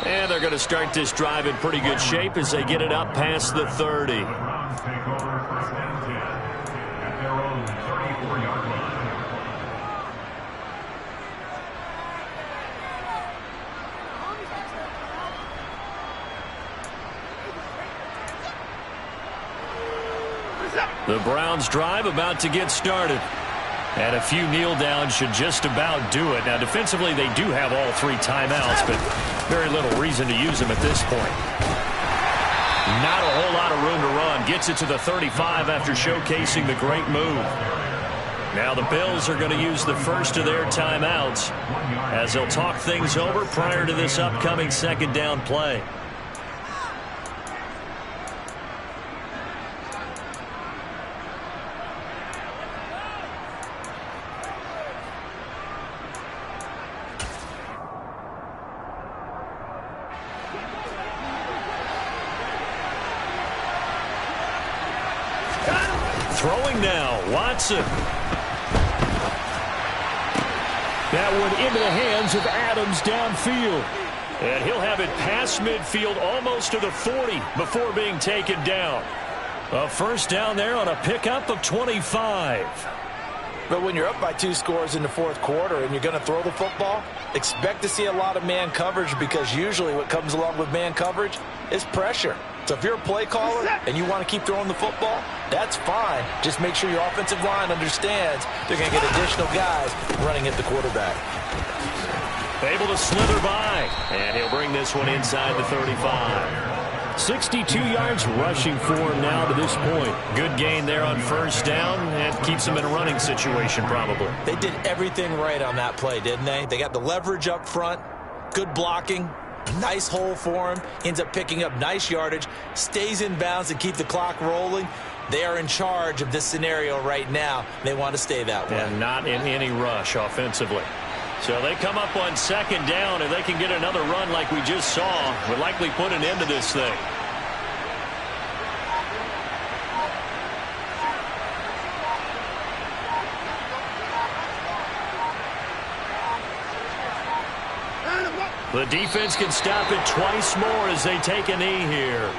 And they're going to start this drive in pretty good shape as they get it up past the 30. Take over 1st and 10 at their own 34-yard line. The Browns drive about to get started. And a few kneel downs should just about do it. Now, defensively, they do have all 3 timeouts, but very little reason to use them at this point. Not a whole lot of room to run. Gets it to the 35 after showcasing the great move. Now the Bills are going to use the first of their timeouts as they'll talk things over prior to this upcoming 2nd down play. Throwing now, Watson. That one into the hands of Adams downfield. And he'll have it past midfield almost to the 40 before being taken down. A first down there on a pickup of 25. But when you're up by 2 scores in the 4th quarter and you're going to throw the football, expect to see a lot of man coverage because usually what comes along with man coverage is pressure. So if you're a play caller and you want to keep throwing the football, that's fine. Just make sure your offensive line understands they're going to get additional guys running at the quarterback. Able to slither by, and he'll bring this one inside the 35. 62 yards rushing for him now to this point. Good gain there on first down and keeps him in a running situation probably. They did everything right on that play, didn't they? They got the leverage up front, good blocking, nice hole for him. He ends up picking up nice yardage, stays in bounds to keep the clock rolling. They are in charge of this scenario right now. They want to stay that way. And not in any rush offensively. So they come up on 2nd down, and they can get another run like we just saw. Would likely put an end to this thing. The defense can stop it twice more as they take a knee here.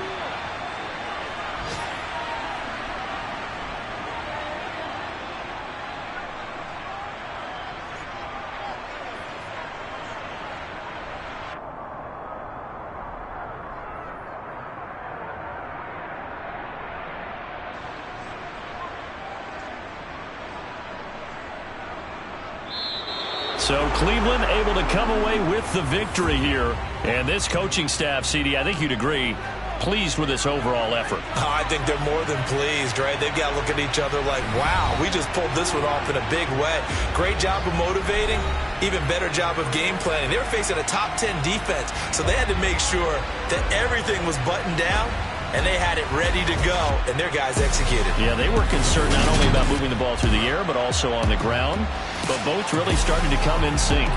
So Cleveland able to come away with the victory here. And this coaching staff, CD, I think you'd agree, pleased with this overall effort. I think they're more than pleased, right? They've got to look at each other like, wow, we just pulled this one off in a big way. Great job of motivating, even better job of game planning. They were facing a top 10 defense, so they had to make sure that everything was buttoned down, and they had it ready to go, and their guys executed. Yeah, they were concerned not only about moving the ball through the air, but also on the ground, but both really started to come in sync.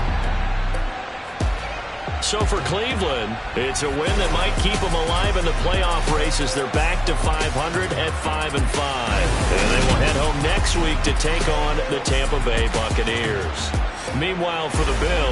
So for Cleveland, it's a win that might keep them alive in the playoff race as they're back to 500 at 5-5. And they will head home next week to take on the Tampa Bay Buccaneers. Meanwhile, for the Bills,